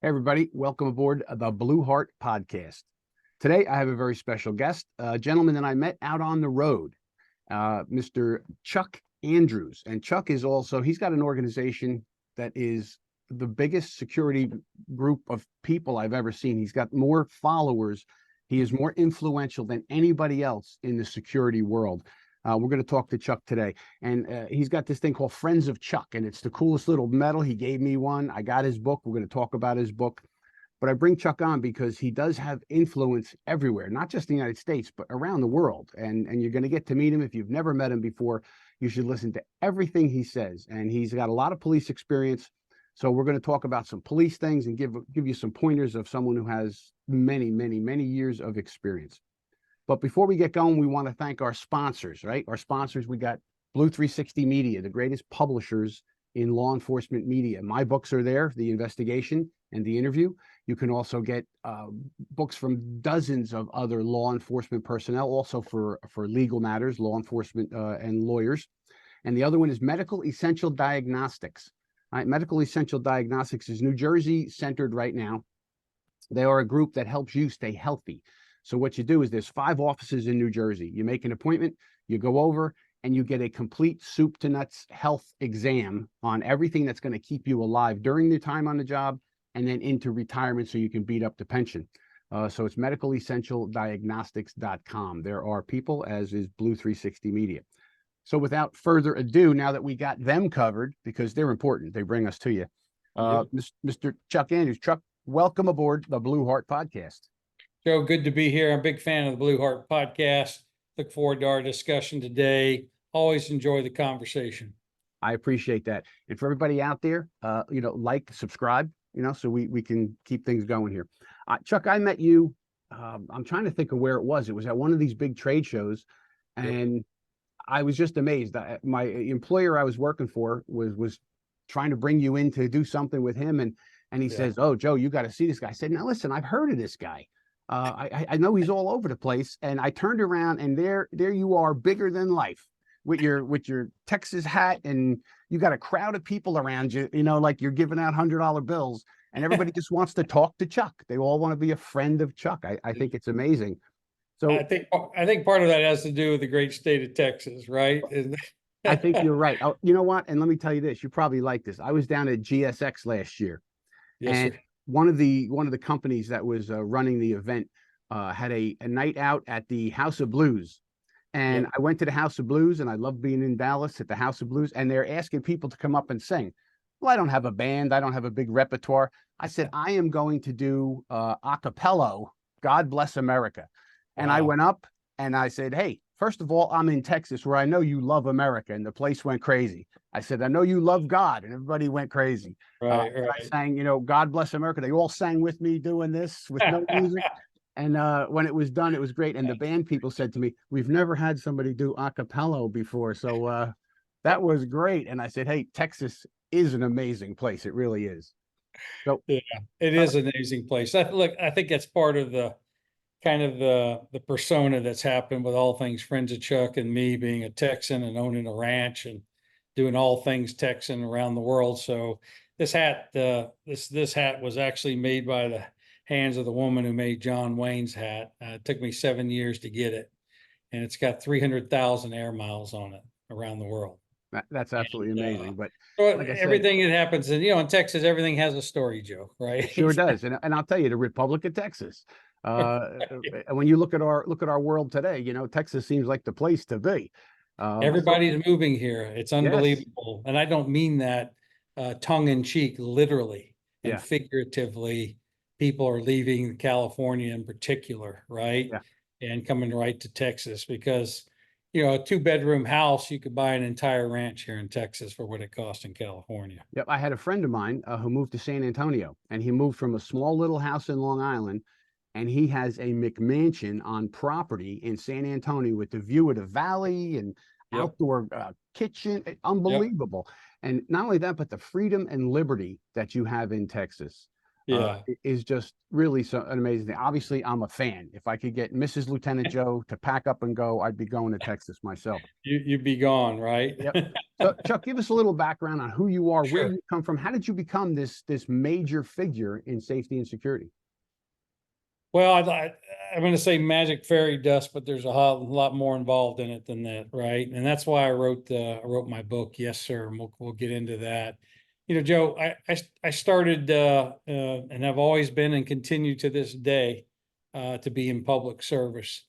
Hey, everybody. Welcome aboard the Blue Heart Podcast. Today, I have a very special guest, a gentleman that I met out on the road, Mr. Chuck Andrews. And Chuck is also, he's got an organization that is the biggest security group of people I've ever seen. He's got more followers. He is more influential than anybody else in the security world. We're going to talk to Chuck today. And he's got this thing called Friends of Chuck, and it's the coolest little medal. He gave me one. I got his book. We're going to talk about his book. But I bring Chuck on because he does have influence everywhere, not just in the United States, but around the world. And you're going to get to meet him. If you've never met him before, you should listen to everything he says. And he's got a lot of police experience. So we're going to talk about some police things and give you some pointers of someone who has many, many, many years of experience. But before we get going, we want to thank our sponsors, right? Our sponsors, we got Blue 360 Media, the greatest publishers in law enforcement media. My books are there, The Investigation and The Interview. You can also get books from dozens of other law enforcement personnel, also for legal matters, law enforcement and lawyers. And the other one is Medical Essential Diagnostics. All right, Medical Essential Diagnostics is New Jersey centered right now. They are a group that helps you stay healthy. So what you do is there's 5 offices in New Jersey. You make an appointment, you go over, and you get a complete soup to nuts health exam on everything that's going to keep you alive during the time on the job and then into retirement so you can beat up the pension. So it's medicalessentialdiagnostics.com. There are people, as is Blue 360 Media. So without further ado, now that we got them covered, because they're important, they bring us to you, Mr. Chuck Andrews. Chuck, welcome aboard the Blue Heart Podcast. Joe, good to be here. I'm a big fan of the Blue Heart Podcast. Look forward to our discussion today. Always enjoy the conversation. I appreciate that. And for everybody out there, like, subscribe, so we can keep things going here. Chuck, I met you. I'm trying to think of where it was. It was at one of these big trade shows. And I was just amazed. My employer I was working for was trying to bring you in to do something with him. And he says, "Oh, Joe, you got to see this guy." I said, "Now, listen, I've heard of this guy. I know he's all over the place." And I turned around and there you are, bigger than life with your Texas hat, and you got a crowd of people around you, like you're giving out $100 bills, and everybody just wants to talk to Chuck. They all want to be a friend of Chuck. I think it's amazing. So I think part of that has to do with the great state of Texas, right? I think you're right. Oh, you know what? And let me tell you this, you probably like this. I was down at GSX last year. Yes, and sir. one of the companies that was running the event had a night out at the House of Blues. And I went to the House of Blues, and I love being in Dallas at the House of Blues. And they're asking people to come up and sing. Well, I don't have a band. I don't have a big repertoire. I said, I am going to do a cappella, God Bless America. And I went up and I said, "Hey, first of all, I'm in Texas where I know you love America." And the place went crazy. I said, "I know you love God," and everybody went crazy. Right. I sang, God Bless America. They all sang with me doing this with no music. And when it was done, it was great. And the band people said to me, "We've never had somebody do a cappella before." So that was great. And I said, "Hey, Texas is an amazing place. It really is." So Yeah, it is an amazing place. I think that's part of the kind of the persona that's happened with all things Friends of Chuck and me being a Texan and owning a ranch and doing all things Texan around the world. So this hat, this hat was actually made by the hands of the woman who made John Wayne's hat. It took me 7 years to get it, and it's got 300,000 air miles on it around the world. that's absolutely amazing. But So like I said, everything that happens, and in Texas, everything has a story, Joe, right? it sure does. And I'll tell you, the Republic of Texas. When you look at our world today, Texas seems like the place to be. Everybody's moving here. It's Yes. unbelievable. And I don't mean that tongue in cheek, literally and Yeah. figuratively. People are leaving California in particular, right? Yeah. And coming right to Texas because, a 2-bedroom house, you could buy an entire ranch here in Texas for what it costs in California. Yep. I had a friend of mine who moved to San Antonio, and he moved from a small little house in Long Island, and he has a McMansion on property in San Antonio with the view of the valley and outdoor kitchen. Unbelievable. And not only that, but the freedom and liberty that you have in Texas. Yeah. is just really an amazing thing. Obviously, I'm a fan. If I could get Mrs. Lieutenant Joe to pack up and go, I'd be going to Texas myself. You'd be gone, right? Yep. So, Chuck, give us a little background on who you are, where Sure. you come from. How did you become this major figure in safety and security? Well, I'm going to say magic fairy dust, but there's a lot more involved in it than that, right? And that's why I wrote my book. Yes, sir. And we'll get into that. You know, Joe, I started and I've always been and continue to this day to be in public service.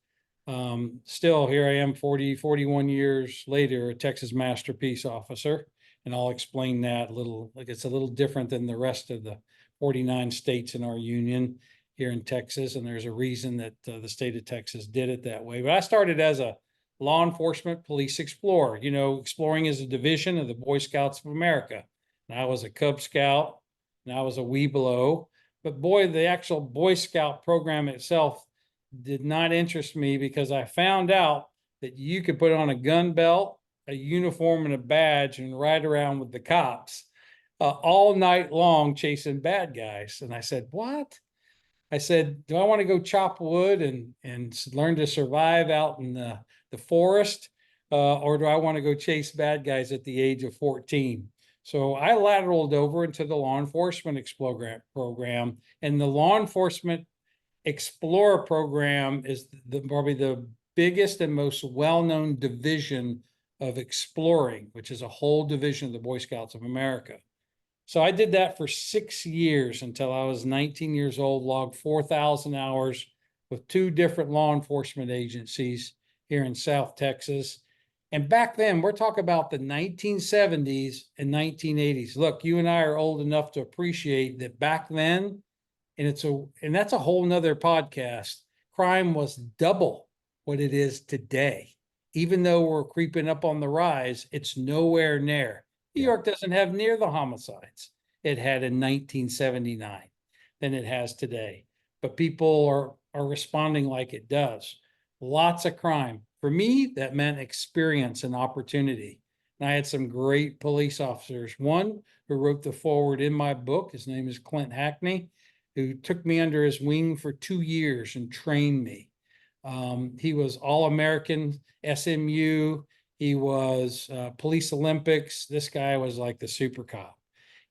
Still, here I am 41 years later, a Texas Master Peace Officer. And I'll explain that a little, like it's a little different than the rest of the 49 states in our union here in Texas, and there's a reason that the state of Texas did it that way. But I started as a law enforcement police explorer. You know, exploring is a division of the Boy Scouts of America. And I was a Cub Scout, and I was a Webelow. But boy, the actual Boy Scout program itself did not interest me because I found out that you could put on a gun belt, a uniform, and a badge and ride around with the cops all night long chasing bad guys. And I said, what? I said, do I want to go chop wood and learn to survive out in the forest? Or do I want to go chase bad guys at the age of 14? So I lateraled over into the law enforcement program. And the law enforcement explorer program is probably the biggest and most well-known division of exploring, which is a whole division of the Boy Scouts of America. So I did that for 6 years until I was 19 years old, logged 4,000 hours with 2 different law enforcement agencies here in South Texas. And back then, we're talking about the 1970s and 1980s. Look, you and I are old enough to appreciate that back then, and that's a whole nother podcast, crime was double what it is today. Even though we're creeping up on the rise, it's nowhere near. New York doesn't have near the homicides it had in 1979 than it has today. But people are responding like it does. Lots of crime. For me, that meant experience and opportunity. And I had some great police officers. One who wrote the foreword in my book, his name is Clint Hackney, who took me under his wing for 2 years and trained me. He was All-American SMU. He was Police Olympics. This guy was like the super cop,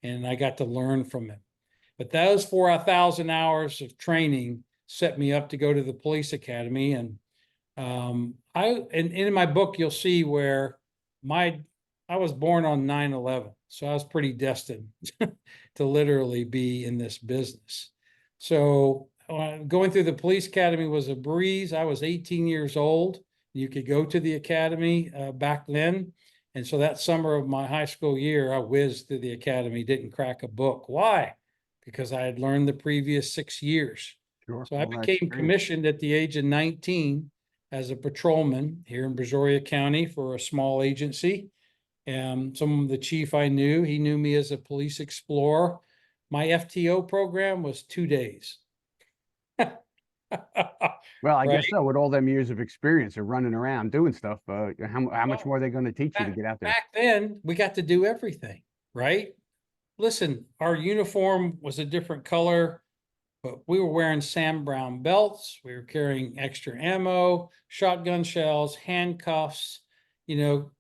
and I got to learn from him. But those 4,000 hours of training set me up to go to the police academy. And in my book, you'll see where I was born on 9/11, so I was pretty destined to literally be in this business. So going through the police academy was a breeze. I was 18 years old. You could go to the academy back then. And so that summer of my high school year, I whizzed through the academy, didn't crack a book. Why? Because I had learned the previous 6 years. Sure. So I became commissioned at the age of 19 as a patrolman here in Brazoria County for a small agency. Some of the chief I knew, he knew me as a police explorer. My FTO program was 2 days. Well, I Right? guess so. With all them years of experience of running around doing stuff, how much more are they going to teach you to get out there? Back then, we got to do everything, right? Listen, our uniform was a different color, but we were wearing Sam Brown belts. We were carrying extra ammo, shotgun shells, handcuffs, you know,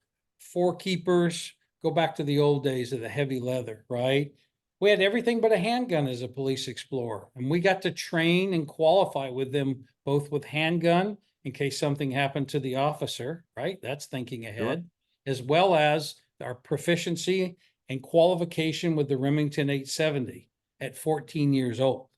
4-keepers. Go back to the old days of the heavy leather, right? We had everything but a handgun as a police explorer, and we got to train and qualify with them both with handgun in case something happened to the officer, right? That's thinking ahead, as well as our proficiency and qualification with the Remington 870 at 14 years old,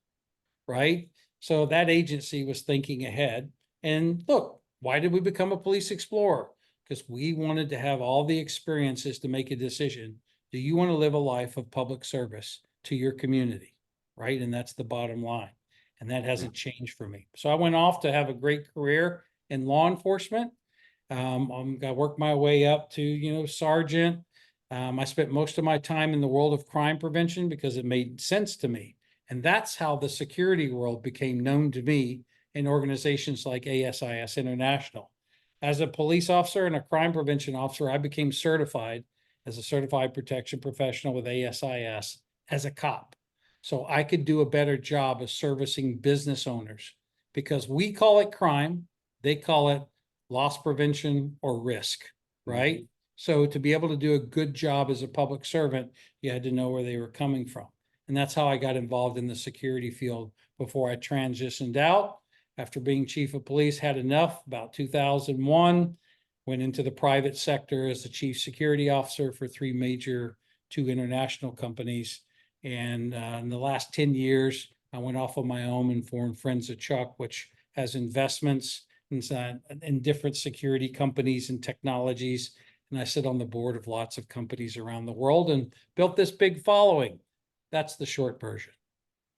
right? So that agency was thinking ahead. And look, why did we become a police explorer? Because we wanted to have all the experiences to make a decision. Do you want to live a life of public service to your community, right? And that's the bottom line. And that hasn't changed for me. So I went off to have a great career in law enforcement. I worked my way up to, sergeant. I spent most of my time in the world of crime prevention because it made sense to me. And that's how the security world became known to me in organizations like ASIS International. As a police officer and a crime prevention officer, I became certified as a certified protection professional with ASIS as a cop. so I could do a better job of servicing business owners, because we call it crime, they call it loss prevention or risk, right? So to be able to do a good job as a public servant, you had to know where they were coming from. And that's how I got involved in the security field before I transitioned out. After being chief of police, had enough, about 2001, went into the private sector as the chief security officer for two international companies. And in the last 10 years, I went off on my own and formed Friends of Chuck, which has investments in different security companies and technologies. And I sit on the board of lots of companies around the world and built this big following. That's the short version.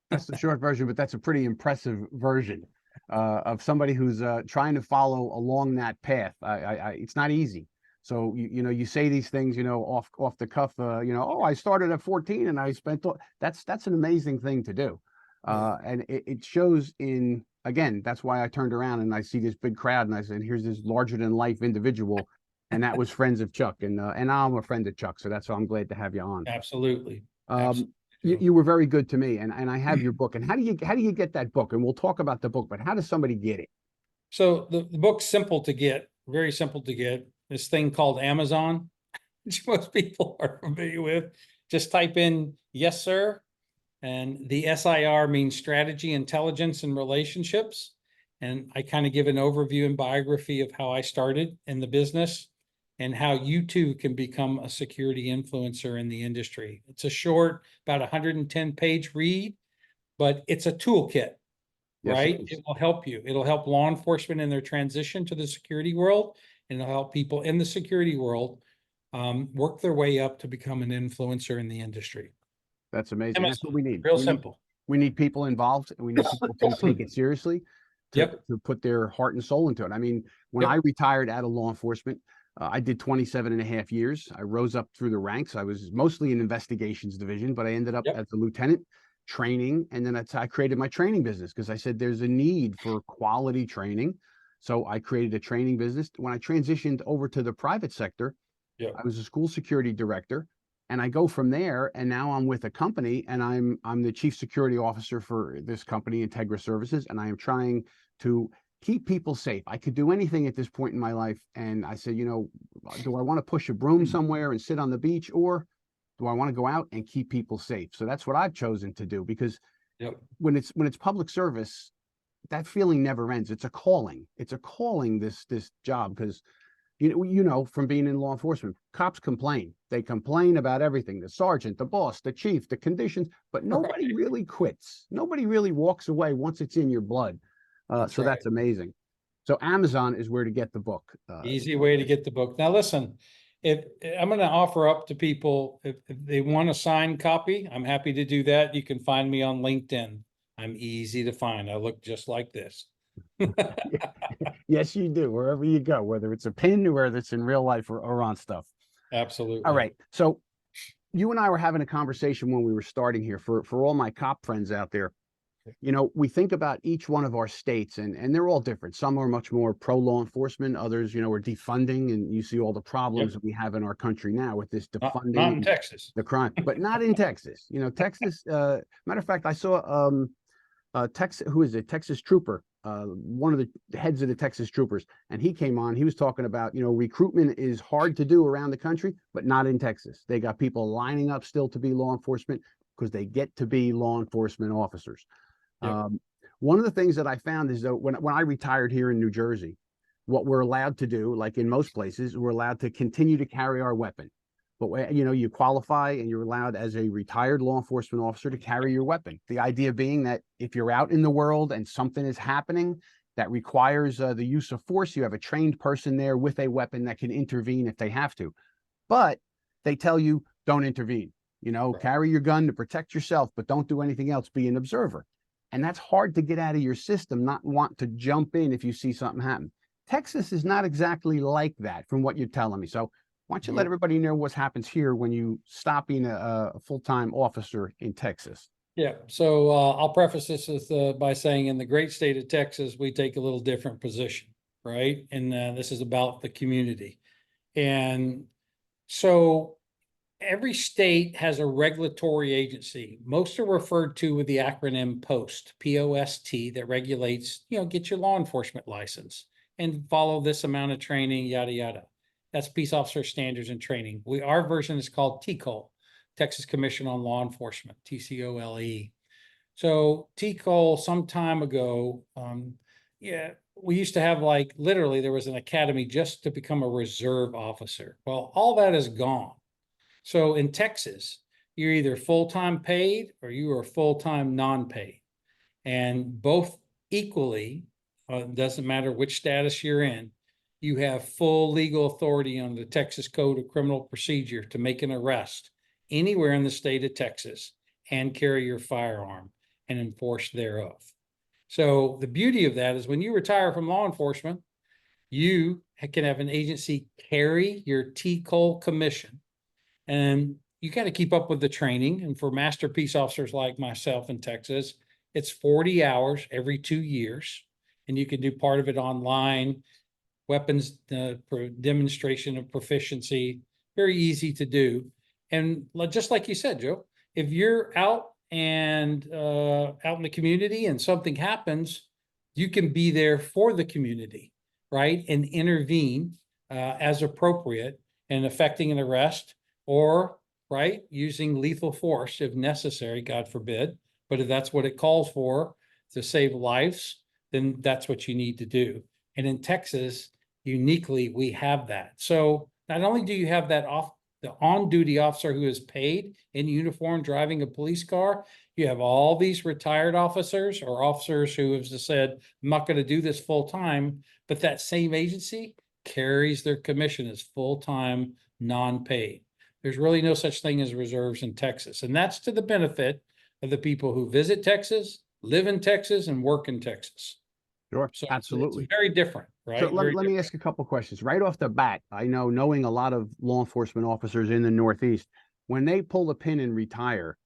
That's the short version, but that's a pretty impressive version of somebody who's trying to follow along that path. It's not easy. So you say these things, off the cuff. Oh, I started at 14 and I spent. That's an amazing thing to do, and it shows in. Again, that's why I turned around and I see this big crowd and I said, "Here's this larger than life individual," and that was Friends of Chuck, and I'm a friend of Chuck, so that's why I'm glad to have you on. Absolutely. You were very good to me, and I have your book. And how do you get that book? And we'll talk about the book, but how does somebody get it? So the book's simple to get, very simple to get. This thing called Amazon, which most people are familiar with. Just type in "yes, sir," and the SIR means strategy, intelligence, and relationships. And I kind of give an overview and biography of how I started in the business and how you too can become a security influencer in the industry. It's a short, about 110-page read, but it's a toolkit, right? It will help you. It'll help law enforcement in their transition to the security world, and it'll help people in the security world work their way up to become an influencer in the industry. That's amazing. That's what we need. Real simple. We need people involved, and we need people to take it seriously, to put their heart and soul into it. I mean, when I retired out of law enforcement, I did 27 and a half years. I rose up through the ranks. I was mostly in investigations division, but I ended up as a lieutenant training. And then I created my training business because I said there's a need for quality training. So I created a training business. When I transitioned over to the private sector, I was a school security director, and I go from there. And now I'm with a company, and I'm the chief security officer for this company, Integra Services, and I am trying to keep people safe. I could do anything at this point in my life. And I said, do I want to push a broom somewhere and sit on the beach, or do I want to go out and keep people safe? So that's what I've chosen to do, because when it's public service, that feeling never ends. It's a calling. It's a calling, this job, because from being in law enforcement, cops complain. They complain about everything: the sergeant, the boss, the chief, the conditions, but nobody really quits. Nobody really walks away once it's in your blood. So that's amazing. So Amazon is where to get the book. Easy way to get the book. Now, listen, if I'm going to offer up to people, if they want a signed copy, I'm happy to do that. You can find me on LinkedIn. I'm easy to find. I look just like this. Yes, you do. Wherever you go, whether it's a pin or whether it's in real life or on stuff. Absolutely. All right. So you and I were having a conversation when we were starting here. For all my cop friends out there, we think about each one of our states, and they're all different. Some are much more pro law enforcement. Others, are defunding, and you see all the problems that we have in our country now with this defunding. Not in Texas. The crime, but not in Texas. Texas. Matter of fact, I saw Texas. Who is it? Texas trooper. One of the heads of the Texas troopers, and he came on. He was talking about, recruitment is hard to do around the country, but not in Texas. They got people lining up still to be law enforcement because they get to be law enforcement officers. One of the things that I found is that when I retired here in New Jersey, what we're allowed to do, like in most places, we're allowed to continue to carry our weapon. But, you qualify and you're allowed as a retired law enforcement officer to carry your weapon. The idea being that if you're out in the world and something is happening that requires the use of force, you have a trained person there with a weapon that can intervene if they have to. But they tell you, don't intervene. Carry your gun to protect yourself, but don't do anything else. Be an observer. And that's hard to get out of your system, not want to jump in if you see something happen. Texas is not exactly like that from what you're telling me. So why don't you let everybody know what happens here when you stop being a full-time officer in Texas? Yeah. So I'll preface this by saying in the great state of Texas, we take a little different position, right? And this is about the community. And so every state has a regulatory agency. Most are referred to with the acronym POST, P-O-S-T, that regulates, get your law enforcement license and follow this amount of training, yada, yada. That's Peace Officer Standards and Training. Our version is called TCOLE, Texas Commission on Law Enforcement, TCOLE. So TCOLE, some time ago, we used to have, like, literally there was an academy just to become a reserve officer. Well, all that is gone. So in Texas, you're either full-time paid or you are full-time non-paid. And both equally, doesn't matter which status you're in, you have full legal authority under the Texas Code of Criminal Procedure to make an arrest anywhere in the state of Texas and carry your firearm and enforce thereof. So the beauty of that is when you retire from law enforcement, you can have an agency carry your TCOLE commission, and you got to keep up with the training. And for master peace officers like myself in Texas, it's 40 hours every 2 years, and you can do part of it online, weapons demonstration of proficiency, very easy to do. And just like you said, Joe, if you're out and out in the community and something happens, you can be there for the community, right? And intervene as appropriate in effecting an arrest, or, right, using lethal force if necessary, God forbid. But if that's what it calls for to save lives, then that's what you need to do. And in Texas, uniquely, we have that. So not only do you have that the on-duty officer who is paid in uniform driving a police car, you have all these retired officers or officers who have just said, I'm not going to do this full time, but that same agency carries their commission as full-time, non-paid. There's really no such thing as reserves in Texas. And that's to the benefit of the people who visit Texas, live in Texas, and work in Texas. Sure, So absolutely. it's very different, right? So let me ask a couple questions right off the bat. I know, knowing a lot of law enforcement officers in the Northeast, when they pull the pin and retire,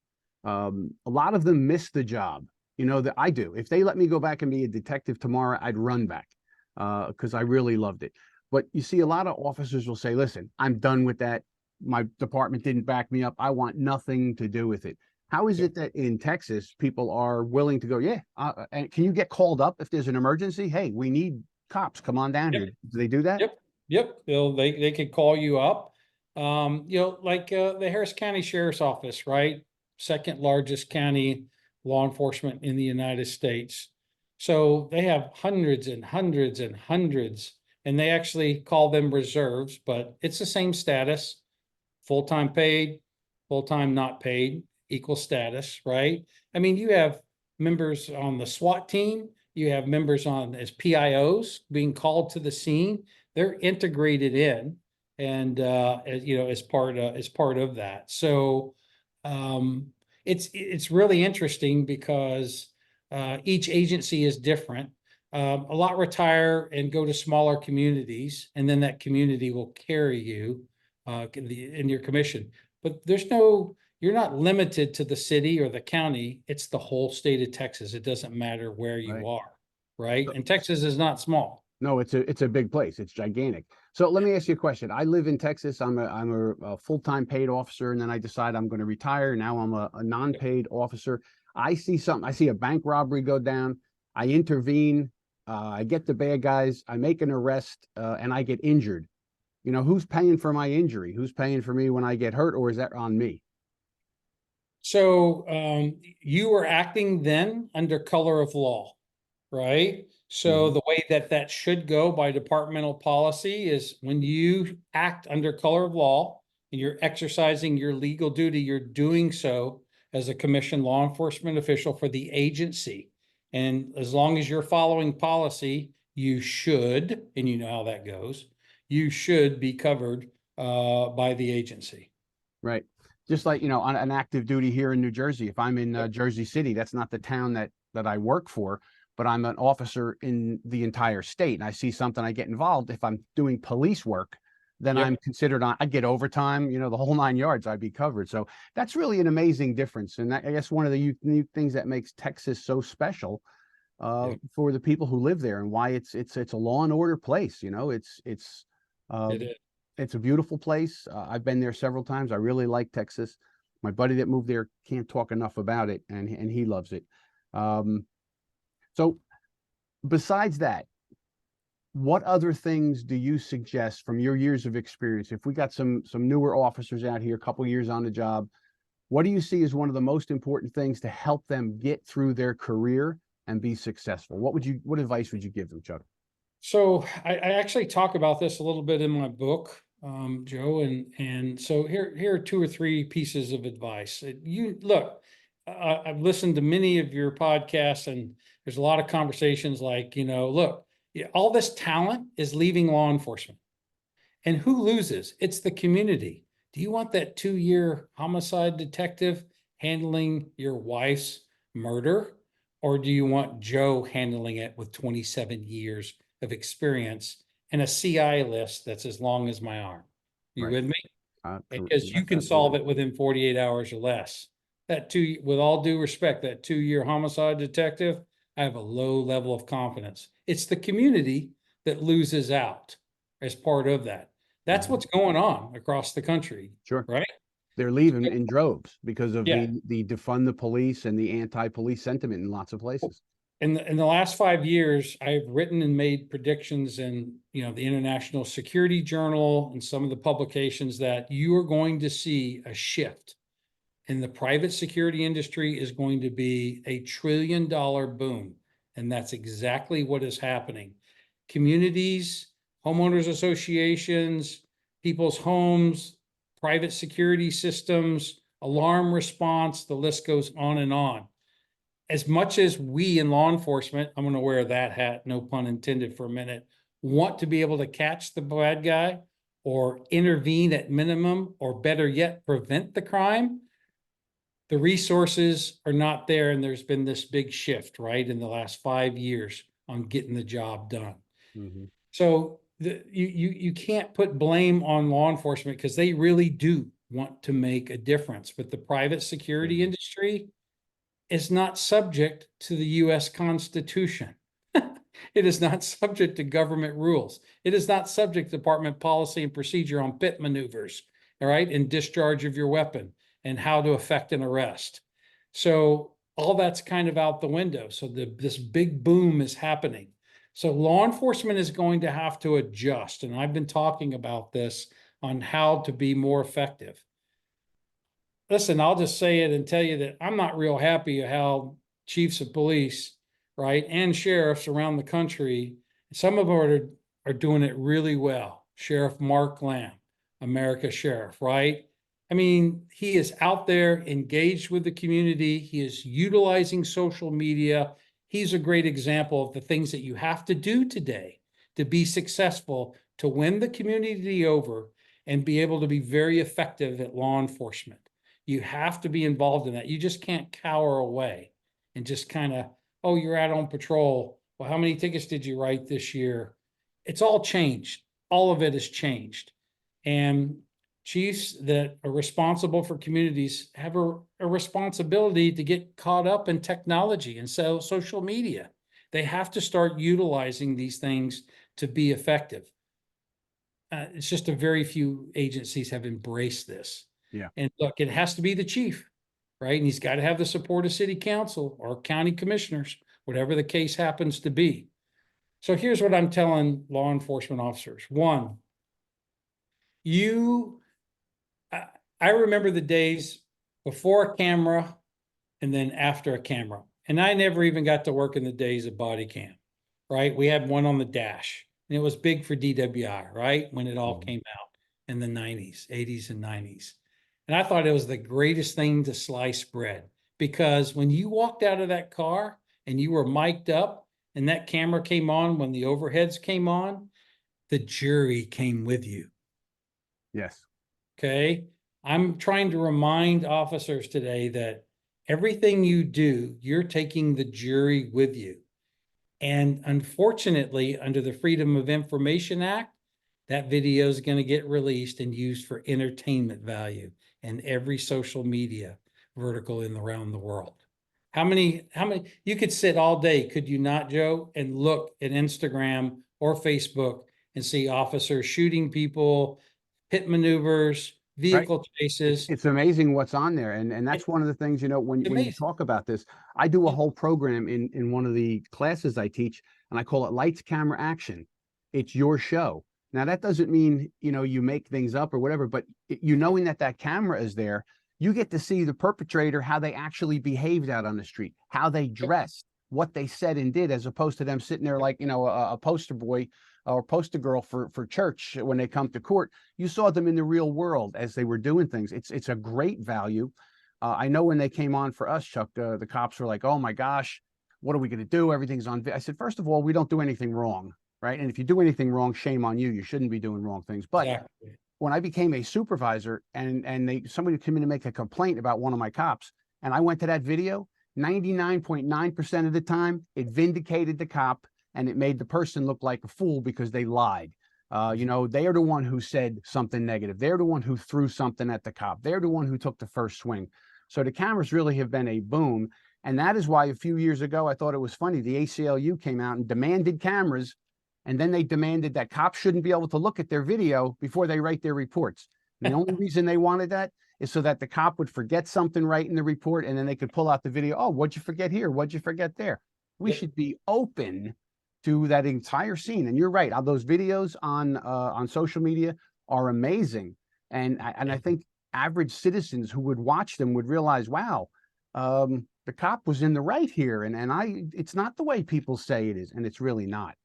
a lot of them miss the job. That I do. If they let me go back and be a detective tomorrow, I'd run back because I really loved it. But you see, a lot of officers will say, listen, I'm done with that. My department didn't back me up. I want nothing to do with it. How is it that in Texas, people are willing to go, and can you get called up if there's an emergency? Hey, we need cops. Come on down here. Do they do that? Yep. They could call you up. Like the Harris County Sheriff's Office, right? Second largest county law enforcement in the United States. So they have hundreds and hundreds and hundreds, and they actually call them reserves, but it's the same status: full-time paid, full-time not paid, equal status, right? I mean, you have members on the SWAT team, you have members on as PIOs being called to the scene. They're integrated in, and as part of that. So it's really interesting because each agency is different. A lot retire and go to smaller communities, and then that community will carry you in your commission. But you're not limited to the city or the county. It's the whole state of Texas. It doesn't matter where you are, right? And Texas is not small. No, it's a big place. It's gigantic. So let me ask you a question. I live in Texas. I'm a full-time paid officer, and then I decide I'm going to retire. Now I'm a non-paid officer. I see something. I see a bank robbery go down. I intervene. I get the bad guys. I make an arrest, and I get injured. Who's paying for my injury? Who's paying for me when I get hurt, or is that on me? So you were acting then under color of law, right? So the way that should go by departmental policy is when you act under color of law and you're exercising your legal duty, you're doing so as a commissioned law enforcement official for the agency. And as long as you're following policy, you should, and you know how that goes, you should be covered by the agency. Right. Just like, on an active duty here in New Jersey, if I'm in Jersey City, that's not the town that I work for, but I'm an officer in the entire state. And I see something, I get involved. If I'm doing police work, then I'm considered I get overtime, the whole 9 yards, I'd be covered. So that's really an amazing difference. And I guess one of the unique things that makes Texas so special for the people who live there, and why it's a law and order place. It is. It's a beautiful place. I've been there several times. I really like Texas. My buddy that moved there can't talk enough about it, and he loves it. Um, so besides that, what other things do you suggest from your years of experience? If we got some newer officers out here, a couple years on the job, what do you see as one of the most important things to help them get through their career and be successful? What advice would you give them, Chuck? So I actually talk about this a little bit in my book, Joe, and so here are two or three pieces of advice. You look, I've listened to many of your podcasts, and there's a lot of conversations like, look, all this talent is leaving law enforcement, and who loses? It's the community. Do you want that 2-year homicide detective handling your wife's murder? Or do you want Joe handling it with 27 years of experience and a CI list that's as long as my arm? You Right. with me? Because Yes, you can solve absolutely. it within 48 hours or less. With all due respect, that 2-year homicide detective, I have a low level of confidence. It's the community that loses out as part of that. That's Mhm. what's going on across the country, Sure. right? They're leaving in droves because of Yeah. the defund the police and the anti-police sentiment in lots of places. In the last 5 years, I've written and made predictions in, the International Security Journal and some of the publications that you are going to see a shift in the private security industry is going to be a $1 trillion boom. And that's exactly what is happening. Communities, homeowners associations, people's homes, private security systems, alarm response, the list goes on and on. As much as we in law enforcement, I'm going to wear that hat, no pun intended for a minute, want to be able to catch the bad guy or intervene at minimum, or better yet, prevent the crime, the resources are not there. And there's been this big shift, right, in the last 5 years on getting the job done. Mhm. So you can't put blame on law enforcement because they really do want to make a difference. But the private security Mhm. industry is not subject to the US Constitution. It is not subject to government rules. It is not subject to department policy and procedure on pit maneuvers, all right, and discharge of your weapon and how to effect an arrest. So all that's kind of out the window. So this big boom is happening. So law enforcement is going to have to adjust. And I've been talking about this on how to be more effective. Listen, I'll just say it and tell you that I'm not real happy how chiefs of police, right, and sheriffs around the country, some of them are doing it really well. Sheriff Mark Lamb, America Sheriff, right? I mean, he is out there engaged with the community. He is utilizing social media. He's a great example of the things that you have to do today to be successful, to win the community over and be able to be very effective at law enforcement. You have to be involved in that. You just can't cower away and just kind of, oh, you're out on patrol. Well, how many tickets did you write this year? It's all changed. All of it has changed. And chiefs that are responsible for communities have a responsibility to get caught up in technology and social media. They have to start utilizing these things to be effective. It's just a very few agencies have embraced this. Yeah. And look, it has to be the chief, right? And he's got to have the support of city council or county commissioners, whatever the case happens to be. So here's what I'm telling law enforcement officers. One, I remember the days before a camera and then after a camera. And I never even got to work in the days of body cam, right? We had one on the dash and it was big for DWI, right? When it all Mhm. came out in the 90s, 80s and 90s. And I thought it was the greatest thing to slice bread because when you walked out of that car and you were mic'd up and that camera came on when the overheads came on, the jury came with you. Yes. Okay. I'm trying to remind officers today that everything you do, you're taking the jury with you. And unfortunately, under the Freedom of Information Act, that video is going to get released and used for entertainment value in every social media vertical around the world. How many, you could sit all day, could you not, Joe, and look at Instagram or Facebook and see officers shooting people, pit maneuvers, Right. vehicle chases. It's amazing what's on there. And that's one of the things, when you Amazing. talk about this, I do a Yeah. whole program in one of the classes I teach, and I call it Lights, Camera, Action. It's your show. Now, that doesn't mean, you make things up or whatever, but knowing that that camera is there, you get to see the perpetrator, how they actually behaved out on the street, how they dressed, what they said and did, as opposed to them sitting there like, a poster boy or poster girl for church when they come to court. You saw them in the real world as they were doing things. It's a great value. I know when they came on for us, Chuck, the cops were like, "Oh my gosh, what are we going to do? Everything's on." I said, first of all, we don't do anything wrong, right? And if you do anything wrong, shame on you. You shouldn't be doing wrong things. But Exactly. when I became a supervisor and somebody came in to make a complaint about one of my cops, and I went to that video, 99.9% of the time, it vindicated the cop and it made the person look like a fool because they lied. They are the one who said something negative. They're the one who threw something at the cop. They're the one who took the first swing. So the cameras really have been a boom. And that is why a few years ago, I thought it was funny. The ACLU came out and demanded cameras. And then they demanded that cops shouldn't be able to look at their video before they write their reports. And the only reason they wanted that is so that the cop would forget something right in the report, and then they could pull out the video. Oh, what'd you forget here? What'd you forget there? We should be open to that entire scene. And you're right. Those videos on social media are amazing. And I think average citizens who would watch them would realize, wow, the cop was in the right here. It's not the way people say it is. And it's really not.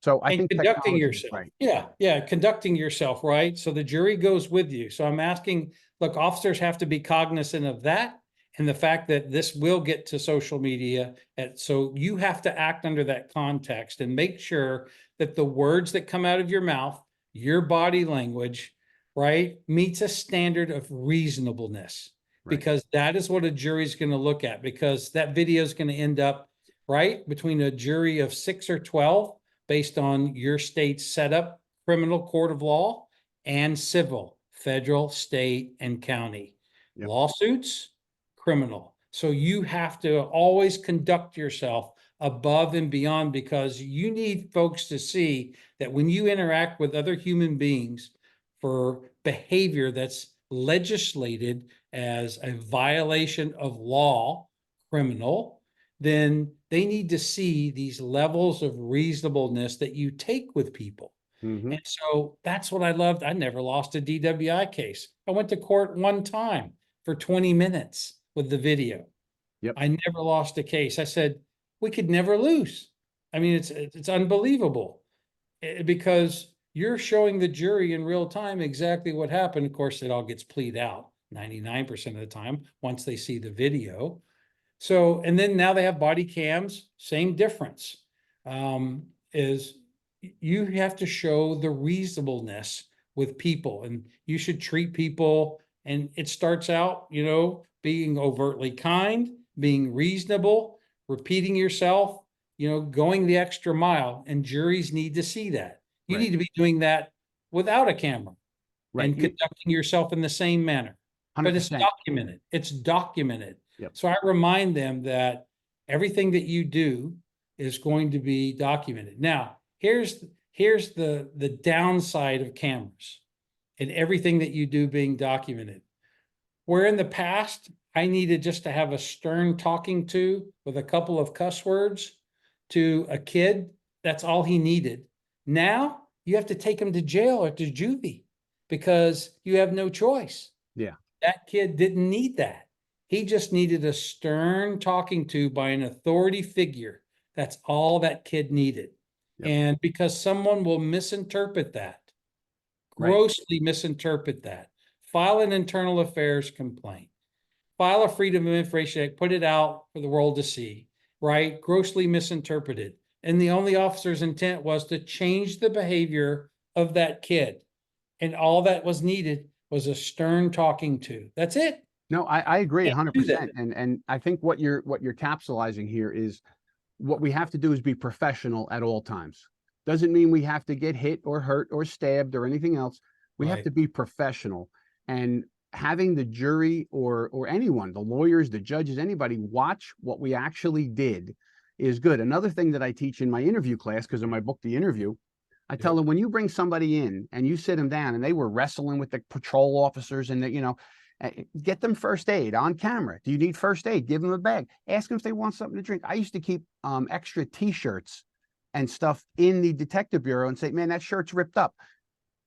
So I think Conducting technology is yourself. right. Yeah. Conducting yourself, right? So the jury goes with you. So I'm asking, look, officers have to be cognizant of that and the fact that this will get to social media. And so you have to act under that context and make sure that the words that come out of your mouth, your body language, right, meets a standard of reasonableness. Right. Because that is what a jury is going to look at, because that video is going to end up right between a jury of 6 or 12 based on your state's setup, criminal court of law, and civil, federal, state, and county. Yep. Lawsuits, criminal. So you have to always conduct yourself above and beyond, because you need folks to see that when you interact with other human beings for behavior that's legislated as a violation of law, criminal, then they need to see these levels of reasonableness that you take with people. Mm-hmm. And so that's what I loved. I never lost a DWI case. I went to court one time for 20 minutes with the video. Yep. I never lost a case. I said, we could never lose. I mean, it's unbelievable because you're showing the jury in real time exactly what happened. Of course, it all gets plead out 99% of the time once they see the video. So, and then now they have body cams, same difference. Is you have to show the reasonableness with people, and you should treat people, and it starts out, being overtly kind, being reasonable, repeating yourself, going the extra mile, and juries need to see that. You Right. need to be doing that without a camera and conducting yourself in the same manner. 100%. But it's documented. It's documented. Yep. So I remind them that everything that you do is going to be documented. Now, here's the downside of cameras and everything that you do being documented. Where in the past, I needed just to have a stern talking to with a couple of cuss words to a kid. That's all he needed. Now you have to take him to jail or to juvie because you have no choice. Yeah. That kid didn't need that. He just needed a stern talking to by an authority figure. That's all that kid needed. Yep. And because someone will misinterpret that, Right. grossly misinterpret that, file an internal affairs complaint, file a Freedom of Information Act, put it out for the world to see, right? Grossly misinterpreted. And the only officer's intent was to change the behavior of that kid. And all that was needed was a stern talking to. That's it. No, I agree Can't do 100%. And I think what you're capsulizing here is what we have to do is be professional at all times. Doesn't mean we have to get hit or hurt or stabbed or anything else. We have Right. to be professional, and having the jury or anyone, the lawyers, the judges, anybody watch what we actually did is good. Another thing that I teach in my interview class, because of my book, The Interview, I tell them, when you bring somebody in and you sit them down and they were wrestling with the patrol officers and get them first aid on camera. Do you need first aid? Give them a bag. Ask them if they want something to drink. I used to keep extra T-shirts and stuff in the detective bureau and say, man, that shirt's ripped up.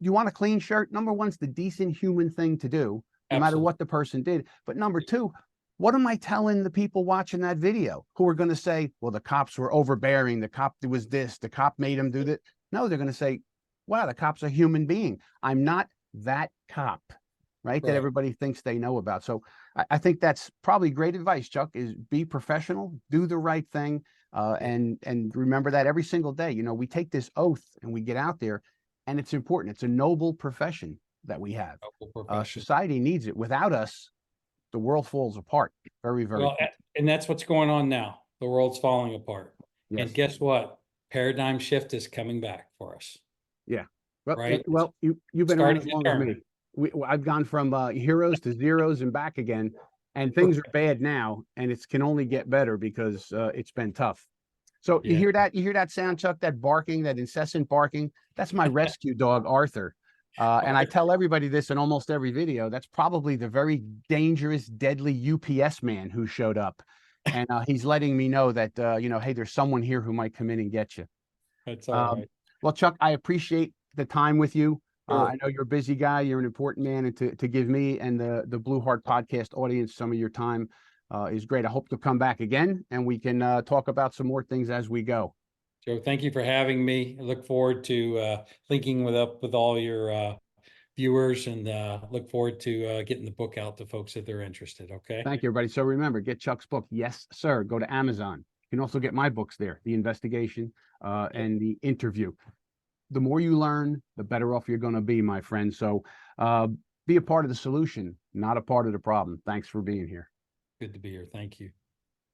You want a clean shirt? Number one, it's the decent human thing to do, no matter what the person did. But number two, what am I telling the people watching that video who are going to say, well, the cops were overbearing, the cop was this, the cop made him do that? No, they're going to say, wow, the cop's a human being. I'm not that cop, right? That everybody thinks they know about. So I think that's probably great advice, Chuck, is be professional, do the right thing, and remember that every single day. We take this oath and we get out there, and it's important. It's a noble profession that we have. Society needs it. Without us, the world falls apart very, very well, and that's what's going on now. The world's falling apart. Yes. And guess what? Paradigm shift is coming back for us. Yeah. Well, right. Well, you've been around as long as me. I've gone from heroes to zeros and back again, and things are bad now, and it can only get better because it's been tough. So you hear that? You hear that sound, Chuck? That barking, that incessant barking? That's my rescue dog, Arthur. And I tell everybody this in almost every video. That's probably the very dangerous, deadly UPS man who showed up. And he's letting me know that, hey, there's someone here who might come in and get you. That's all right. Well, Chuck, I appreciate the time with you. Sure. I know you're a busy guy. You're an important man. And to give me and the Blue Heart podcast audience some of your time is great. I hope to come back again and we can talk about some more things as we go. Joe, thank you for having me. I look forward to linking up with all your viewers, and look forward to getting the book out to folks if they're interested. Okay. Thank you, everybody. So remember, get Chuck's book. Yes, sir. Go to Amazon. You can also get my books there, The Investigation and The Interview. The more you learn, the better off you're going to be, my friend. So be a part of the solution, not a part of the problem. Thanks for being here. Good to be here. Thank you.